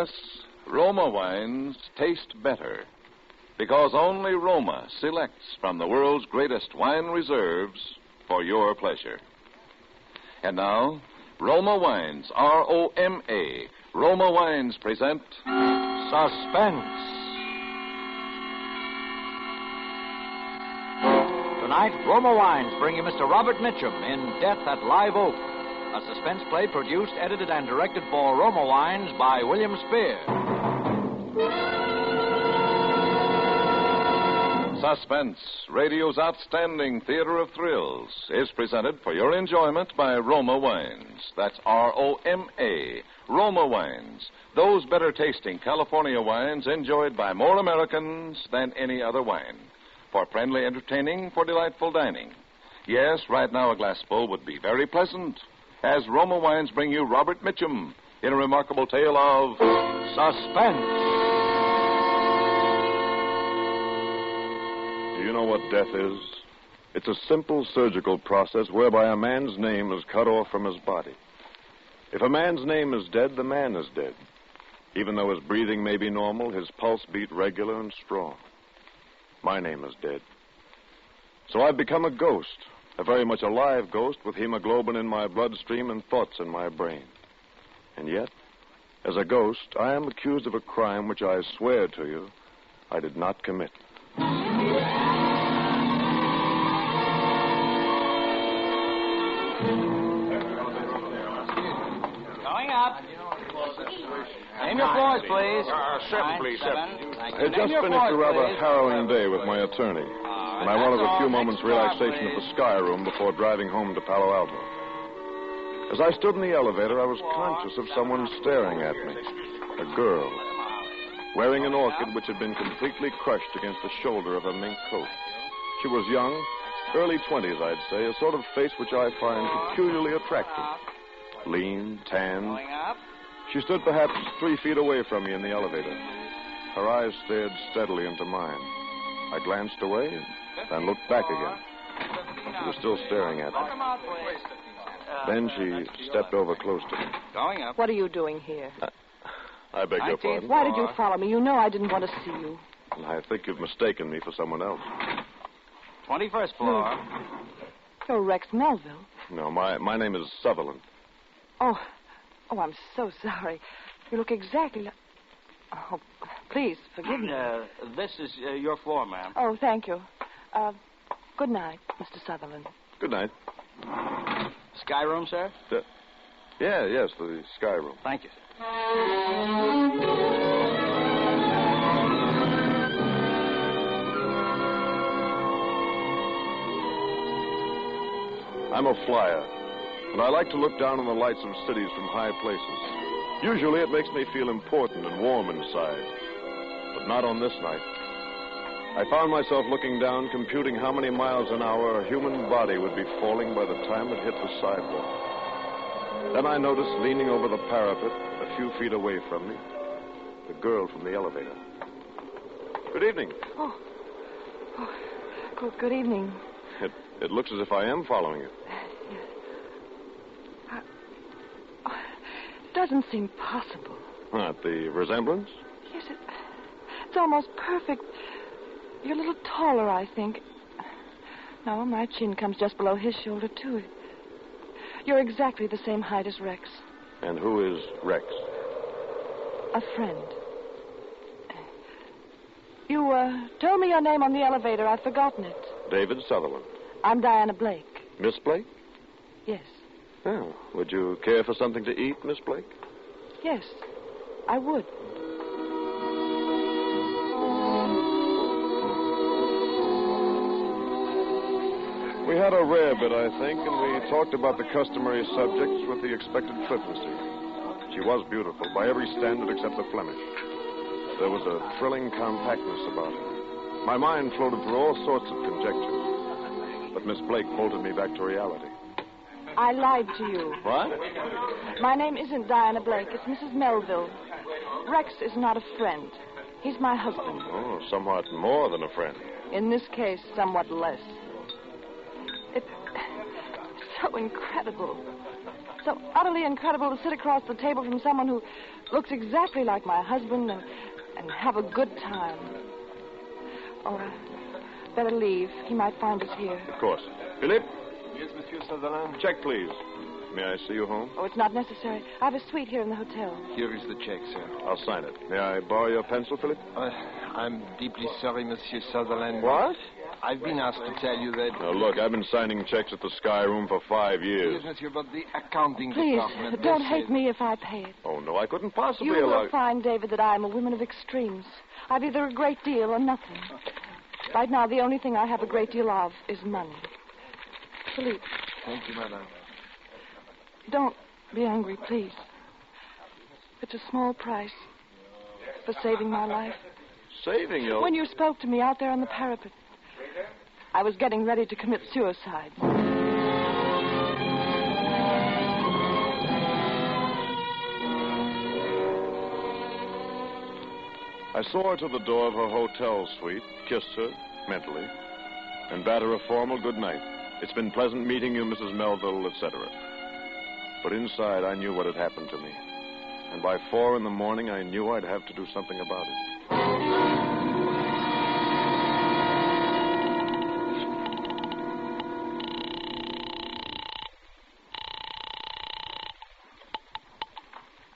Yes, Roma wines taste better because only Roma selects from the world's greatest wine reserves for your pleasure. And now, Roma Wines, R-O-M-A. Roma Wines present Suspense. Tonight, Roma Wines bring you Mr. Robert Mitchum in Death at Live Oak, a suspense play produced, edited, and directed for Roma Wines by William Spear. Suspense, radio's outstanding theater of thrills, is presented for your enjoyment by Roma Wines. That's R-O-M-A, Roma Wines. Those better-tasting California wines enjoyed by more Americans than any other wine. For friendly entertaining, for delightful dining. Yes, right now a glassful would be very pleasant, as Roma Wines bring you Robert Mitchum in a remarkable tale of suspense. Do you know what death is? It's a simple surgical process whereby a man's name is cut off from his body. If a man's name is dead, the man is dead. Even though his breathing may be normal, his pulse beat regular and strong. My name is dead. So I've become a ghost, a very much alive ghost with hemoglobin in my bloodstream and thoughts in my brain. And yet, as a ghost, I am accused of a crime which I swear to you I did not commit. Going up. Name your floors, please. Seven, please. I had just finished a rather harrowing day with my attorney, and I wanted a few moments' relaxation at the Sky Room before driving home to Palo Alto. As I stood in the elevator, I was conscious of someone staring at me. A girl, wearing an orchid which had been completely crushed against the shoulder of her mink coat. She was young, early 20s, I'd say, a sort of face which I find peculiarly attractive. Lean, tanned. She stood perhaps 3 feet away from me in the elevator. Her eyes stared steadily into mine. I glanced away, then looked back again. She was still staring at me. Then she stepped over close to me. Going up. What are you doing here? I beg your pardon. Why did you follow me? You know I didn't want to see you. I think you've mistaken me for someone else. 21st floor. You're Rex Melville. No, my name is Sutherland. Oh, I'm so sorry. You look exactly like... Oh, please, forgive me. This is your floor, ma'am. Oh, thank you. Good night, Mr. Sutherland. Good night. Sky room, sir? Yes, the Sky Room. Thank you, sir. I'm a flyer, and I like to look down on the lights of cities from high places. Usually it makes me feel important and warm inside, but not on this night. I found myself looking down, computing how many miles an hour a human body would be falling by the time it hit the sidewalk. Then I noticed, leaning over the parapet a few feet away from me, the girl from the elevator. Good evening. Good evening. It looks as if I am following you. It doesn't seem possible. What, the resemblance? Yes, it's almost perfect. You're a little taller, I think. No, my chin comes just below his shoulder, too. You're exactly the same height as Rex. And who is Rex? A friend. You told me your name on the elevator. I've forgotten it. David Sutherland. I'm Diana Blake. Miss Blake? Yes. Oh, would you care for something to eat, Miss Blake? Yes, I would. We had a rare bit, I think, and we talked about the customary subjects with the expected flippancy. She was beautiful, by every standard except the Flemish. There was a thrilling compactness about her. My mind floated through all sorts of conjectures, but Miss Blake bolted me back to reality. I lied to you. What? My name isn't Diana Blake. It's Mrs. Melville. Rex is not a friend. He's my husband. Oh, somewhat more than a friend. In this case, somewhat less. It's so incredible. So utterly incredible to sit across the table from someone who looks exactly like my husband and have a good time. Oh, better leave. He might find us here. Of course. Philippe? Yes, Monsieur Sutherland? Check, please. May I see you home? Oh, it's not necessary. I have a suite here in the hotel. Here is the check, sir. I'll sign it. May I borrow your pencil, Philippe? I'm deeply sorry, Monsieur Sutherland. What? I've been asked to tell you that... Now, look, I've been signing checks at the Sky Room for 5 years. Yes, Monsieur, but the accounting Please, department... don't hate me if I pay it. Oh, no, I couldn't possibly You allow... will find, David, that I am a woman of extremes. I've either a great deal or nothing. Right now, the only thing I have a great deal of is money. Philippe. Thank you, madame. Don't be angry, please. It's a small price for saving my life. Saving you? When you spoke to me out there on the parapet, I was getting ready to commit suicide. I saw her to the door of her hotel suite, kissed her, mentally, and bade her a formal good night. It's been pleasant meeting you, Mrs. Melville, etc. But inside, I knew what had happened to me. And by 4 in the morning, I knew I'd have to do something about it.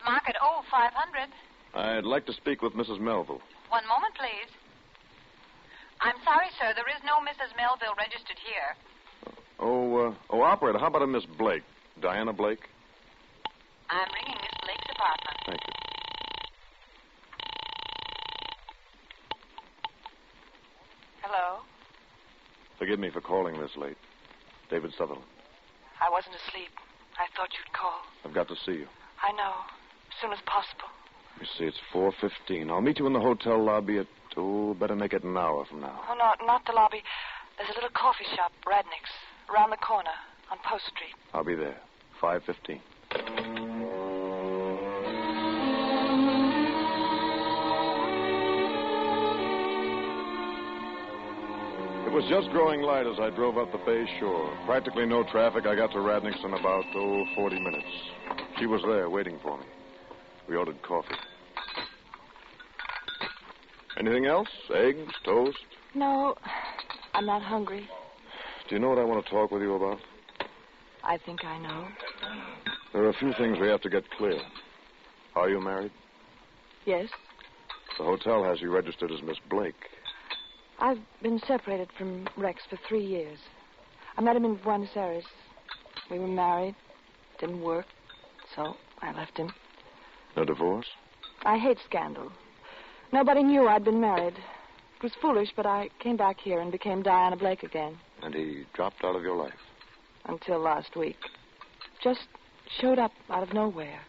Market 500. I'd like to speak with Mrs. Melville. One moment, please. I'm sorry, sir. There is no Mrs. Melville registered here. Operator, how about a Miss Blake? Diana Blake? I'm ringing Miss Blake's apartment. Thank you. Hello? Forgive me for calling this late. David Sutherland. I wasn't asleep. I thought you'd call. I've got to see you. I know. As soon as possible. You see, it's 4:15. I'll meet you in the hotel lobby at... Oh, better make it an hour from now. Oh, no, not the lobby. There's a little coffee shop, Radnick's, around the corner on Post Street. I'll be there. 5:15. It was just growing light as I drove up the bay shore. Practically no traffic. I got to Radnick's in about, 40 minutes. She was there waiting for me. We ordered coffee. Anything else? Eggs, toast? No, I'm not hungry. Do you know what I want to talk with you about? I think I know. There are a few things we have to get clear. Are you married? Yes. The hotel has you registered as Miss Blake. I've been separated from Rex for 3 years. I met him in Buenos Aires. We were married. Didn't work, so I left him. No divorce? I hate scandal. Nobody knew I'd been married. It was foolish, but I came back here and became Diana Blake again. And he dropped out of your life? Until last week. Just showed up out of nowhere.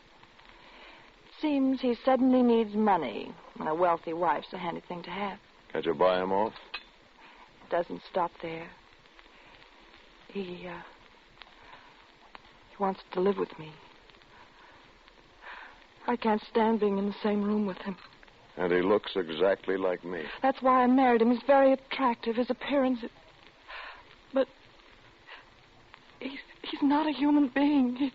Seems he suddenly needs money, and a wealthy wife's a handy thing to have. Can't you buy him off? It doesn't stop there. He wants to live with me. I can't stand being in the same room with him. And he looks exactly like me. That's why I married him. He's very attractive. His appearance... But he's not a human being.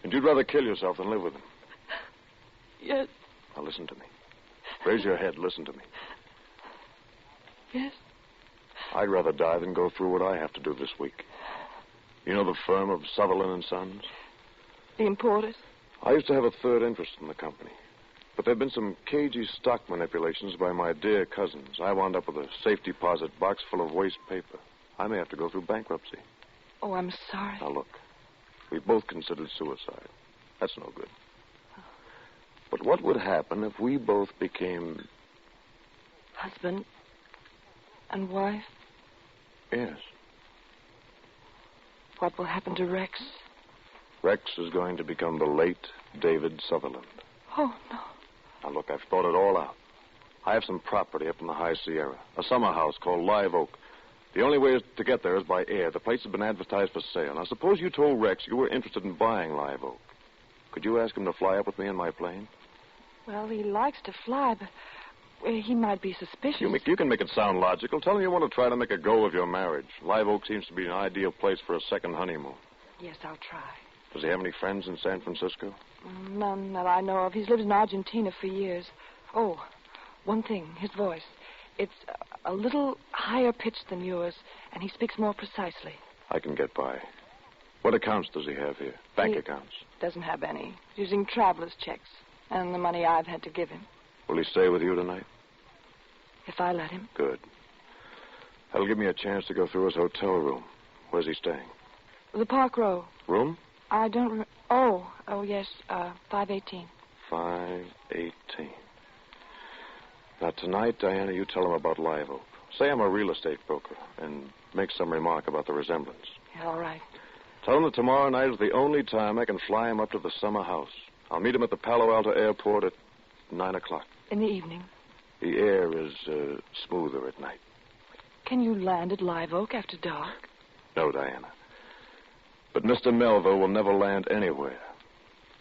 And you'd rather kill yourself than live with him? Yes. Now listen to me. Raise your head. Listen to me. Yes. I'd rather die than go through what I have to do this week. You know the firm of Sutherland and Sons? The importers? I used to have a third interest in the company. But there have been some cagey stock manipulations by my dear cousins. I wound up with a safe deposit box full of waste paper. I may have to go through bankruptcy. Oh, I'm sorry. Now, look. We both considered suicide. That's no good. But what would happen if we both became... Husband and wife? Yes. What will happen to Rex? Rex is going to become the late David Sutherland. Oh, no. Now, look, I've thought it all out. I have some property up in the High Sierra, a summer house called Live Oak. The only way to get there is by air. The place has been advertised for sale. Now, suppose you told Rex you were interested in buying Live Oak. Could you ask him to fly up with me in my plane? Well, he likes to fly, but he might be suspicious. You can make it sound logical. Tell him you want to try to make a go of your marriage. Live Oak seems to be an ideal place for a second honeymoon. Yes, I'll try. Does he have any friends in San Francisco? None that I know of. He's lived in Argentina for years. Oh, one thing, his voice. It's a little higher pitched than yours, and he speaks more precisely. I can get by. What accounts does he have here? Bank accounts? Doesn't have any. Using traveler's checks and the money I've had to give him. Will he stay with you tonight? If I let him. Good. That'll give me a chance to go through his hotel room. Where's he staying? The Park Row. Room? I don't... Oh, yes, 518. 518. Now, tonight, Diana, you tell him about Live Oak. Say I'm a real estate broker, and make some remark about the resemblance. Yeah, all right. Tell him that tomorrow night is the only time I can fly him up to the summer house. I'll meet him at the Palo Alto airport at 9 o'clock. In the evening? The air is smoother at night. Can you land at Live Oak after dark? No, Diana. But Mr. Melville will never land anywhere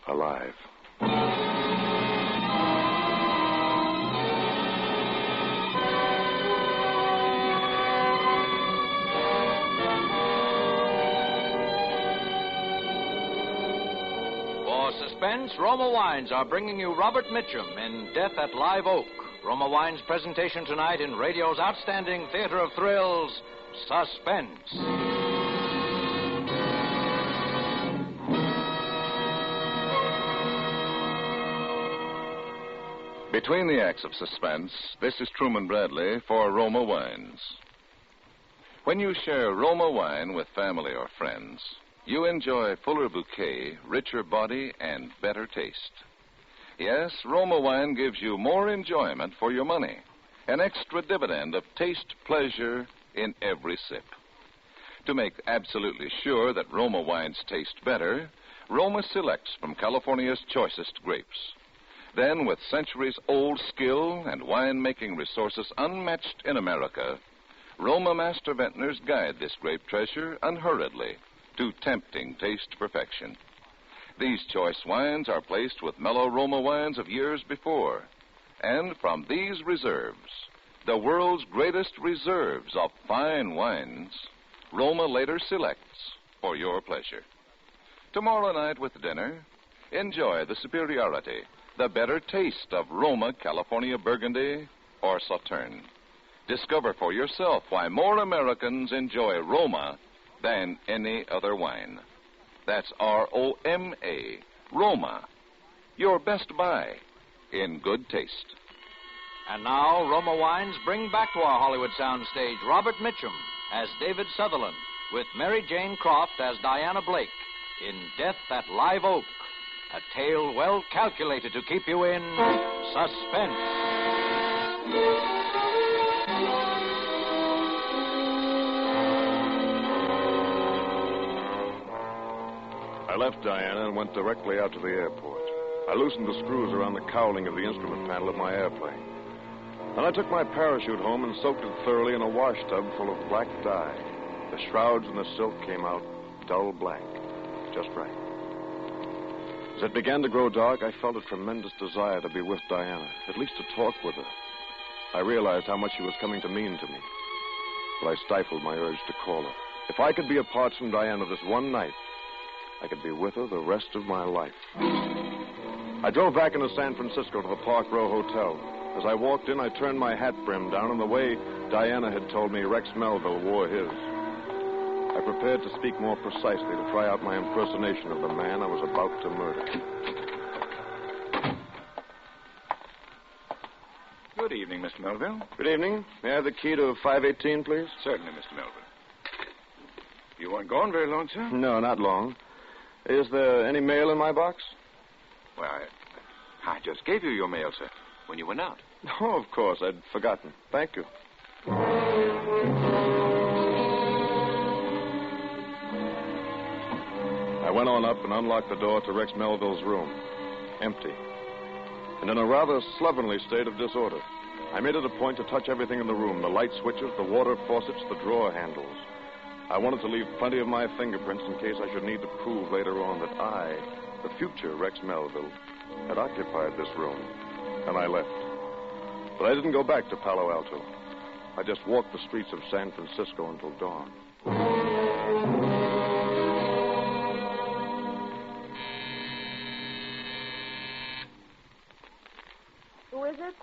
alive. For Suspense, Roma Wines are bringing you Robert Mitchum in Death at Live Oak. Roma Wines' presentation tonight in radio's outstanding theater of thrills, Suspense. Between the acts of Suspense, this is Truman Bradley for Roma Wines. When you share Roma wine with family or friends, you enjoy fuller bouquet, richer body, and better taste. Yes, Roma wine gives you more enjoyment for your money, an extra dividend of taste pleasure in every sip. To make absolutely sure that Roma wines taste better, Roma selects from California's choicest grapes. Then, with centuries-old skill and wine-making resources unmatched in America, Roma master vintners guide this grape treasure unhurriedly to tempting taste perfection. These choice wines are placed with mellow Roma wines of years before. And from these reserves, the world's greatest reserves of fine wines, Roma later selects for your pleasure. Tomorrow night with dinner, enjoy the superiority, the better taste of Roma California Burgundy or Sauterne. Discover for yourself why more Americans enjoy Roma than any other wine. That's R-O-M-A, Roma, your best buy in good taste. And now, Roma Wines bring back to our Hollywood soundstage Robert Mitchum as David Sutherland, with Mary Jane Croft as Diana Blake in Death at Live Oak, a tale well calculated to keep you in suspense. I left Diana and went directly out to the airport. I loosened the screws around the cowling of the instrument panel of my airplane. Then I took my parachute home and soaked it thoroughly in a wash tub full of black dye. The shrouds and the silk came out dull black, just right. As it began to grow dark, I felt a tremendous desire to be with Diana, at least to talk with her. I realized how much she was coming to mean to me, but I stifled my urge to call her. If I could be apart from Diana this one night, I could be with her the rest of my life. I drove back into San Francisco to the Park Row Hotel. As I walked in, I turned my hat brim down in the way Diana had told me Rex Melville wore his. I prepared to speak more precisely to try out my impersonation of the man I was about to murder. Good evening, Mr. Melville. Good evening. May I have the key to 518, please? Certainly, Mr. Melville. You weren't gone very long, sir? No, not long. Is there any mail in my box? Well, I just gave you your mail, sir, when you went out. Oh, of course. I'd forgotten. Thank you. I went on up and unlocked the door to Rex Melville's room. Empty. And in a rather slovenly state of disorder. I made it a point to touch everything in the room, the light switches, the water faucets, the drawer handles. I wanted to leave plenty of my fingerprints in case I should need to prove later on that I, the future Rex Melville, had occupied this room. And I left. But I didn't go back to Palo Alto. I just walked the streets of San Francisco until dawn. Who is it?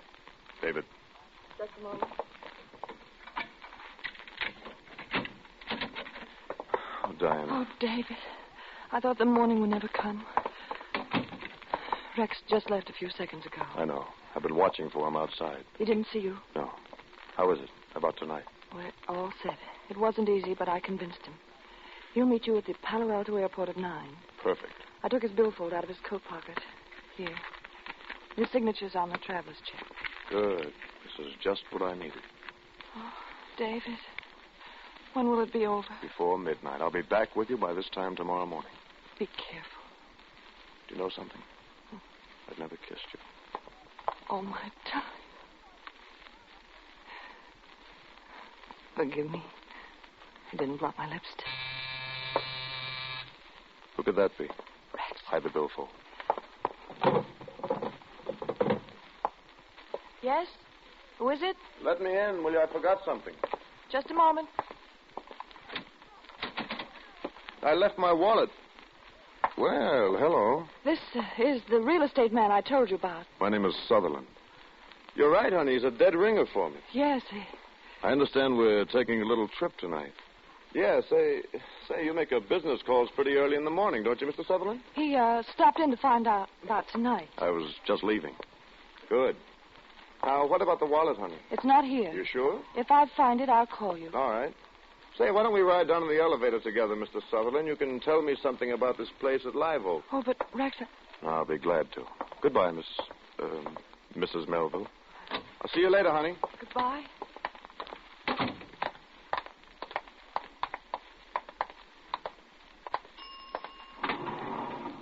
David. Just a moment. Oh, Diana. Oh, David. I thought the morning would never come. Rex just left a few seconds ago. I know. I've been watching for him outside. He didn't see you? No. How is it? How about tonight? Well, all set. It wasn't easy, but I convinced him. He'll meet you at the Palo Alto airport at 9. Perfect. I took his billfold out of his coat pocket. Here. His signature's on the traveler's check. Good. This is just what I needed. Oh, David. When will it be over? Before midnight. I'll be back with you by this time tomorrow morning. Be careful. Do you know something? I've never kissed you. Oh, my darling. Forgive me. I didn't blot my lipstick. Who could that be? Rex. Hide the billfold. Yes? Who is it? Let me in, will you? I forgot something. Just a moment. I left my wallet. Well, hello. This is the real estate man I told you about. My name is Sutherland. You're right, honey. He's a dead ringer for me. Yes. I understand we're taking a little trip tonight. Yeah, say, you make a business calls pretty early in the morning, don't you, Mr. Sutherland? He stopped in to find out about tonight. I was just leaving. Good. Now, what about the wallet, honey? It's not here. You sure? If I find it, I'll call you. All right. Say, why don't we ride down in the elevator together, Mr. Sutherland? You can tell me something about this place at Live Oak. Oh, but Rex... I'll be glad to. Goodbye, Mrs. Melville. I'll see you later, honey. Goodbye.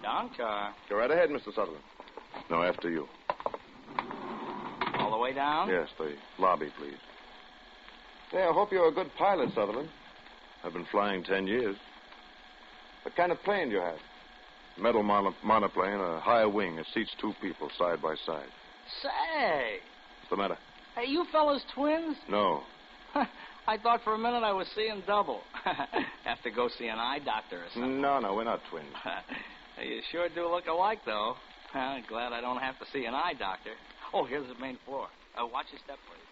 Down car. Go right ahead, Mr. Sutherland. No, after you. All the way down? Yes, the lobby, please. Hey, I hope you're a good pilot, Sutherland. I've been flying 10 years. What kind of plane do you have? Metal monoplane, a high wing. It seats 2 people side by side. Say. What's the matter? Hey, you fellas twins? No. I thought for a minute I was seeing double. Have to go see an eye doctor or something. No, we're not twins. You sure do look alike, though. Glad I don't have to see an eye doctor. Oh, here's the main floor. Watch your step, please.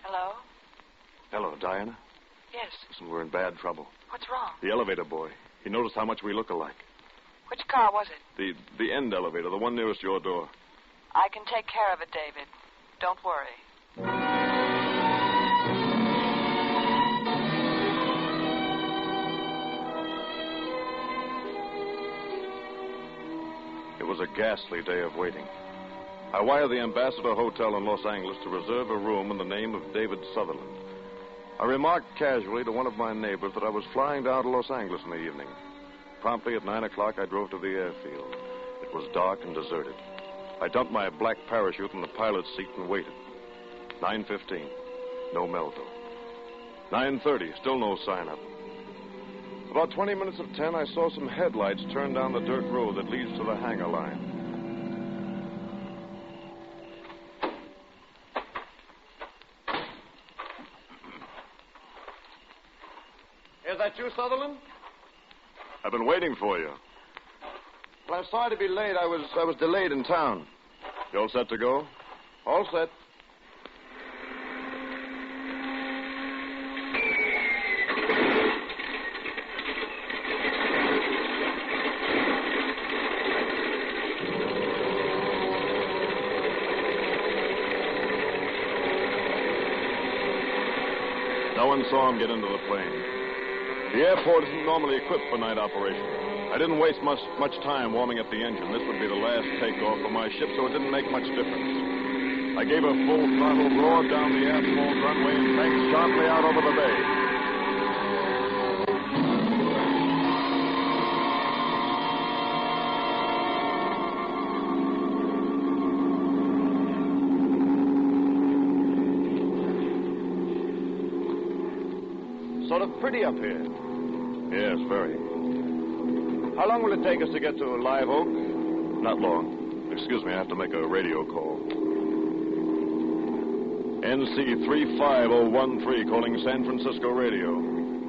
Hello? Hello, Diana. Yes. Listen, we're in bad trouble. What's wrong? The elevator boy. He noticed how much we look alike. Which car was it? The end elevator, the one nearest your door. I can take care of it, David. Don't worry. It was a ghastly day of waiting. I wired the Ambassador Hotel in Los Angeles to reserve a room in the name of David Sutherland. I remarked casually to one of my neighbors that I was flying down to Los Angeles in the evening. Promptly at 9 o'clock, I drove to the airfield. It was dark and deserted. I dumped my black parachute in the pilot's seat and waited. 9:15, no Melville. 9:30, still no sign of him. About 20 minutes of 10, I saw some headlights turn down the dirt road that leads to the hangar line. Is that you, Sutherland? I've been waiting for you. Well, I'm sorry to be late. I was delayed in town. You all set to go? All set. No one saw him get into the plane. The airport isn't normally equipped for night operation. I didn't waste much time warming up the engine. This would be the last takeoff for my ship, so it didn't make much difference. I gave a full throttle roar down the asphalt runway and banked sharply out over the bay. Sort of pretty up here. Yes, very. How long will it take us to get to Live Oak? Not long. Excuse me, I have to make a radio call. NC 35013 calling San Francisco radio.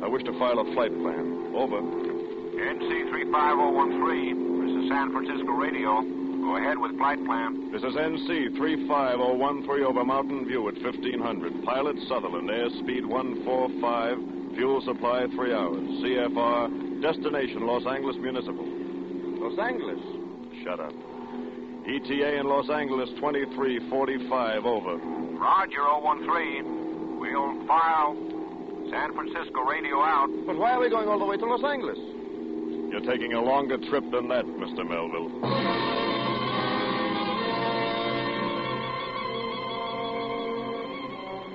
I wish to file a flight plan. Over. NC 35013. This is San Francisco Radio. Go ahead with flight plan. This is NC 35013 over Mountain View at 1500. Pilot Sutherland, airspeed 145, fuel supply 3 hours. CFR, destination Los Angeles Municipal. Los Angeles? Shut up. ETA in Los Angeles 2345, over. Roger, 013. We'll file. San Francisco Radio out. But why are we going all the way to Los Angeles? You're taking a longer trip than that, Mr. Melville.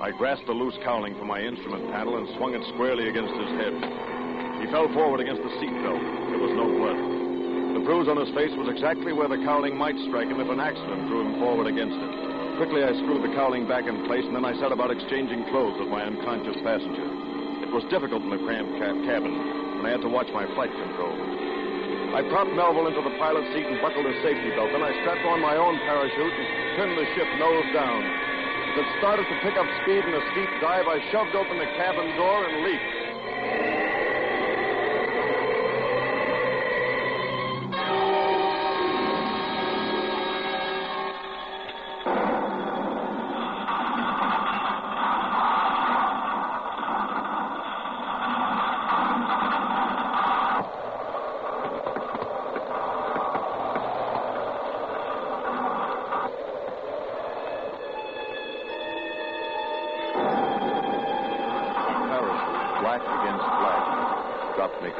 I grasped the loose cowling from my instrument panel and swung it squarely against his head. He fell forward against the seat belt. There was no blood. The bruise on his face was exactly where the cowling might strike him if an accident drew him forward against it. Quickly, I screwed the cowling back in place, and then I set about exchanging clothes with my unconscious passenger. It was difficult in the cramped cabin, and I had to watch my flight control. I propped Melville into the pilot's seat and buckled his safety belt. Then I strapped on my own parachute and trimmed the ship nose down. As it started to pick up speed in a steep dive, I shoved open the cabin door and leaped.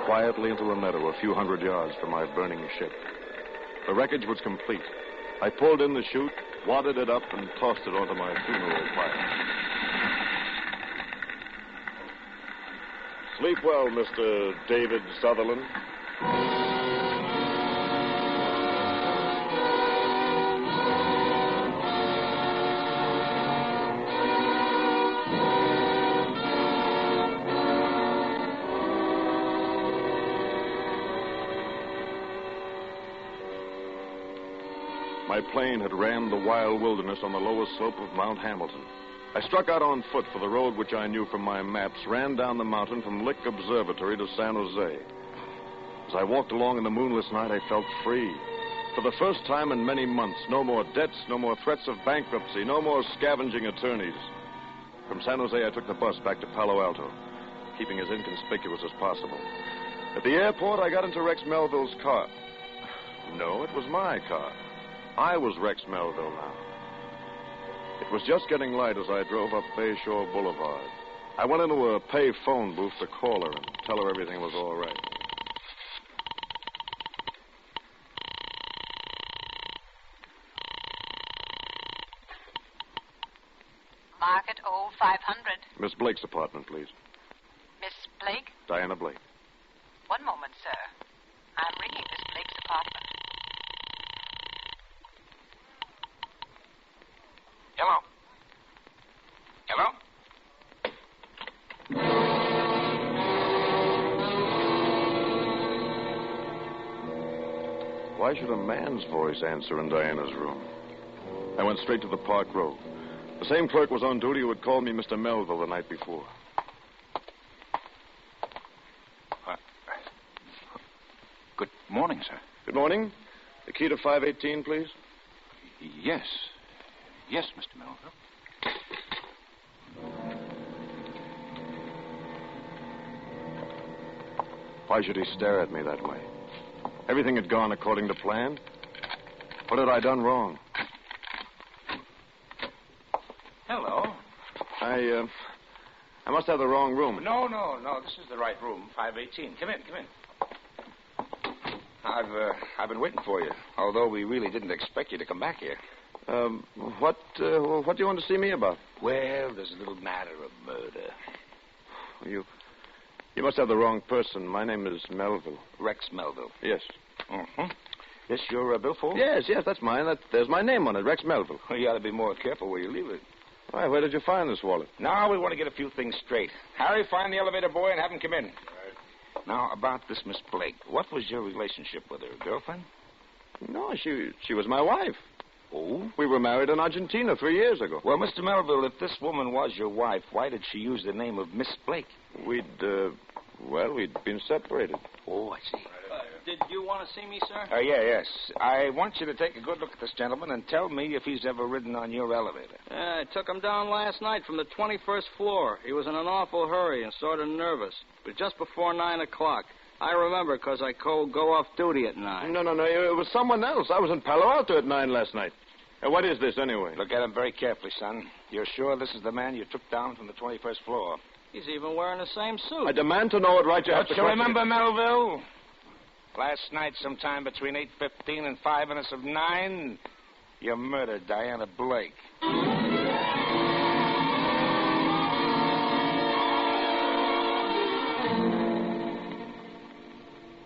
Quietly into the meadow a few hundred yards from my burning ship. The wreckage was complete. I pulled in the chute, wadded it up, and tossed it onto my funeral pyre. Sleep well, Mr. David Sutherland. My plane had rammed the wild wilderness on the lowest slope of Mount Hamilton. I struck out on foot for the road which I knew from my maps, ran down the mountain from Lick Observatory to San Jose. As I walked along in the moonless night, I felt free. For the first time in many months, no more debts, no more threats of bankruptcy, no more scavenging attorneys. From San Jose, I took the bus back to Palo Alto, keeping as inconspicuous as possible. At the airport, I got into Rex Melville's car. No, it was my car. I was Rex Melville now. It was just getting light as I drove up Bayshore Boulevard. I went into a pay phone booth to call her and tell her everything was all right. Market 0500. Miss Blake's apartment, please. Miss Blake? Diana Blake. One moment, sir. I'm ringing Miss Blake's apartment. Hello? Hello? Why should a man's voice answer in Diana's room? I went straight to the Park Road. The same clerk was on duty who had called me Mr. Melville the night before. Good morning, sir. Good morning. The key to 518, please. Yes. Yes, Mr. Melville. Why should he stare at me that way? Everything had gone according to plan. What had I done wrong? Hello. I must have the wrong room. No. This is the right room, 518. Come in. I've been waiting for you, although we really didn't expect you to come back here. What do you want to see me about? Well, there's a little matter of murder. You must have the wrong person. My name is Melville. Rex Melville. Yes. Mm-hmm. This your billfold? Yes, that's mine. There's my name on it, Rex Melville. Well, you ought to be more careful where you leave it. Why, where did you find this wallet? Now we want to get a few things straight. Harry, find the elevator boy and have him come in. Right. Now, about this Miss Blake, what was your relationship with her? Girlfriend? No, she was my wife. Oh? We were married in Argentina 3 years ago. Well, Mr. Melville, if this woman was your wife, why did she use the name of Miss Blake? We'd been separated. Oh, I see. Did you want to see me, sir? Yes. I want you to take a good look at this gentleman and tell me if he's ever ridden on your elevator. I took him down last night from the 21st floor. He was in an awful hurry and sort of nervous. It was just before 9 o'clock. I remember because I go off duty at 9. No. It was someone else. I was in Palo Alto at 9 last night. What is this, anyway? Look at him very carefully, son. You're sure this is the man you took down from the 21st floor? He's even wearing the same suit. I demand to know it right. Don't you remember, Melville? Last night, sometime between 8:15 and 5 minutes of 9, you murdered Diana Blake.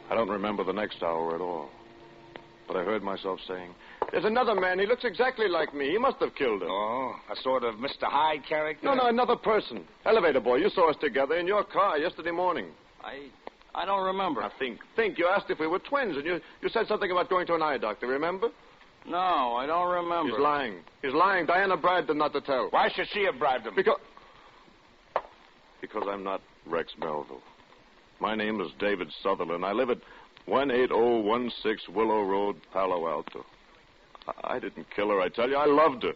I don't remember the next hour at all. But I heard myself saying, "There's another man. He looks exactly like me. He must have killed her." Oh, a sort of Mr. Hyde character? No, another person. Elevator boy, you saw us together in your car yesterday morning. I don't remember. Now, think. You asked if we were twins, and you said something about going to an eye doctor, remember? No, I don't remember. He's lying. Diana bribed him not to tell. Why should she have bribed him? Because I'm not Rex Melville. My name is David Sutherland. I live at 18016 Willow Road, Palo Alto. I didn't kill her, I tell you. I loved her.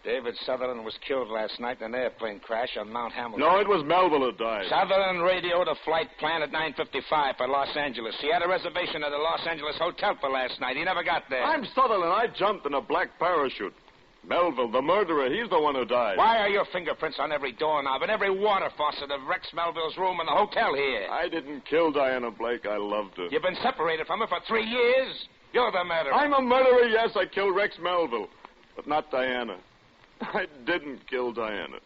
David Sutherland was killed last night in an airplane crash on Mount Hamilton. No, it was Melville who died. Sutherland radioed a flight plan at 9:55 for Los Angeles. He had a reservation at the Los Angeles hotel for last night. He never got there. I'm Sutherland. I jumped in a black parachute. Melville, the murderer, he's the one who died. Why are your fingerprints on every doorknob and every water faucet of Rex Melville's room in the hotel here? I didn't kill Diana Blake. I loved her. You've been separated from her for 3 years. You're the murderer. I'm a murderer, yes. I killed Rex Melville. But not Diana. I didn't kill Diana.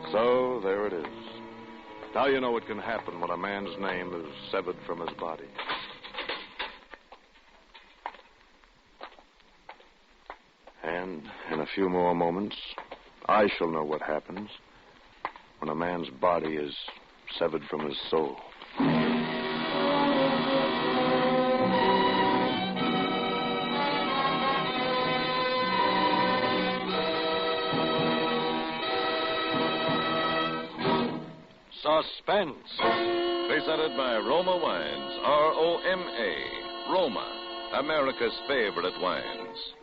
So, there it is. Now you know what can happen when a man's name is severed from his body. And in a few more moments, I shall know what happens when a man's body is severed from his soul. Suspense. Presented by Roma Wines, R-O-M-A, Roma, America's favorite wines.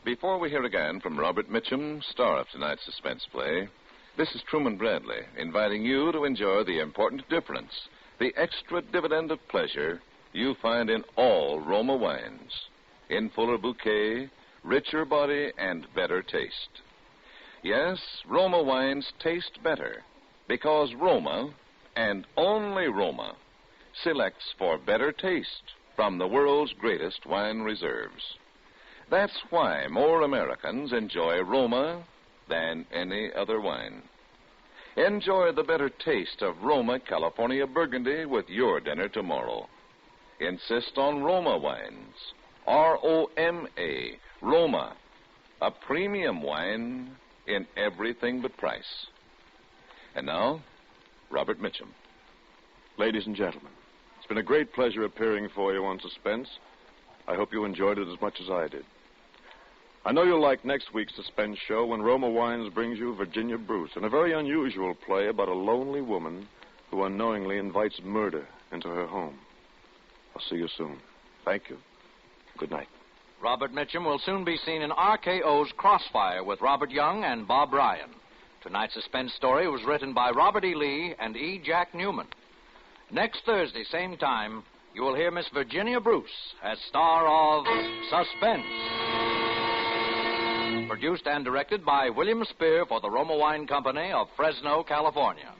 Before we hear again from Robert Mitchum, star of tonight's suspense play, this is Truman Bradley, inviting you to enjoy the important difference, the extra dividend of pleasure you find in all Roma wines. In fuller bouquet, richer body, and better taste. Yes, Roma wines taste better because Roma, and only Roma, selects for better taste from the world's greatest wine reserves. That's why more Americans enjoy Roma than any other wine. Enjoy the better taste of Roma California Burgundy with your dinner tomorrow. Insist on Roma wines. R-O-M-A, Roma, a premium wine in everything but price. And now, Robert Mitchum. Ladies and gentlemen, it's been a great pleasure appearing for you on Suspense. I hope you enjoyed it as much as I did. I know you'll like next week's Suspense show when Roma Wines brings you Virginia Bruce in a very unusual play about a lonely woman who unknowingly invites murder into her home. I'll see you soon. Thank you. Good night. Robert Mitchum will soon be seen in RKO's Crossfire with Robert Young and Bob Ryan. Tonight's suspense story was written by Robert E. Lee and E. Jack Newman. Next Thursday, same time, you will hear Miss Virginia Bruce as star of Suspense. Produced and directed by William Spear for the Roma Wine Company of Fresno, California.